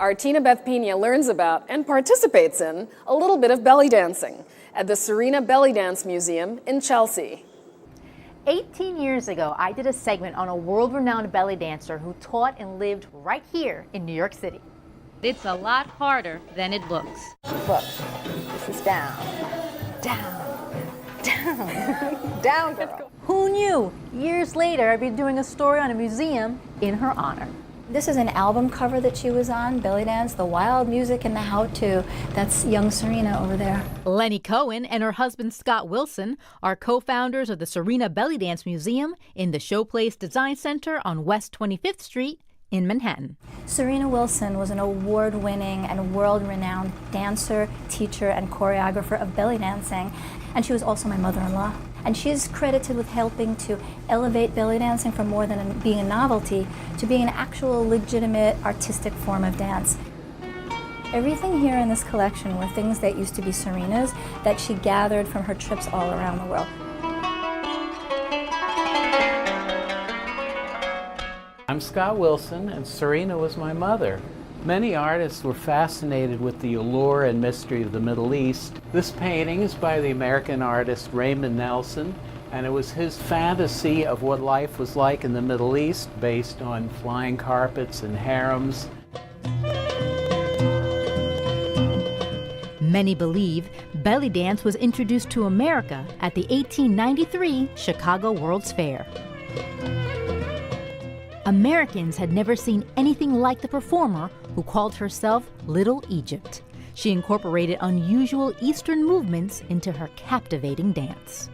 Our Tinabeth Pina learns about and participates in a little bit of belly dancing at the Serena Belly Dance Museum in Chelsea. 18 years ago, I did a segment on a world-renowned belly dancer who taught and lived right here in New York City. It's a lot harder than it looks. Look, this is down, down, down, down, girl. Who knew? Years later, I'd be doing a story on a museum in her honor. This is an album cover that she was on, Belly Dance, the wild music and the how-to. That's young Serena over there. Lenny Cohen and her husband Scott Wilson are co-founders of the Serena Belly Dance Museum in the Showplace Design Center on West 25th Street in Manhattan. Serena Wilson was an award-winning and world-renowned dancer, teacher, and choreographer of belly dancing. And she was also my mother-in-law. And she's credited with helping to elevate belly dancing from more than being a novelty to being an actual legitimate artistic form of dance. Everything here in this collection were things that used to be Serena's that she gathered from her trips all around the world. I'm Scott Wilson, and Serena was my mother. Many artists were fascinated with the allure and mystery of the Middle East. This painting is by the American artist Raymond Nelson, and it was his fantasy of what life was like in the Middle East based on flying carpets and harems. Many believe belly dance was introduced to America at the 1893 Chicago World's Fair. Americans had never seen anything like the performer who called herself Little Egypt. She incorporated unusual Eastern movements into her captivating dance.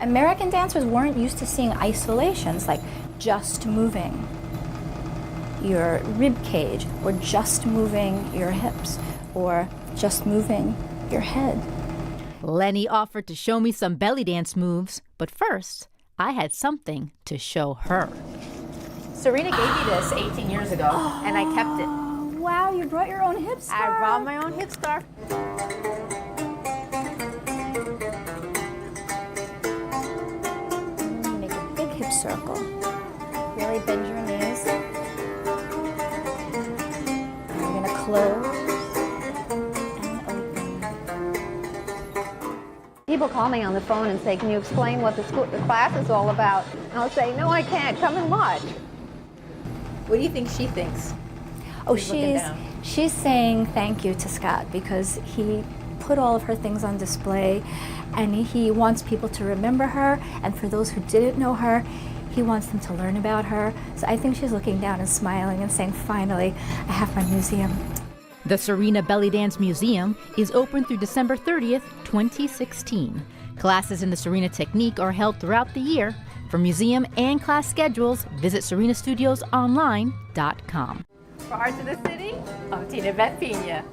American dancers weren't used to seeing isolations like just moving your rib cage, or just moving your hips, or just moving your head. Lenny offered to show me some belly dance moves, but first, I had something to show her. Serena gave me this 18 years ago, and I kept it. Wow, you brought your own hip scarf. I brought my own hip scarf. Make a big hip circle. Really bend your knees. And we're going to close and open. People call me on the phone and say, "Can you explain what the class is all about?" And I'll say, "No, I can't. Come and watch." What do you think she thinks? Oh, she's saying thank you to Scott because he put all of her things on display, and he wants people to remember her, and for those who didn't know her, he wants them to learn about her. So I think she's looking down and smiling and saying, finally, I have my museum. The Serena Belly Dance Museum is open through December 30th, 2016. Classes in the Serena technique are held throughout the year. For museum and class schedules, visit serenastudiosonline.com. For Hearts of the City, I'm Tinabeth Pina.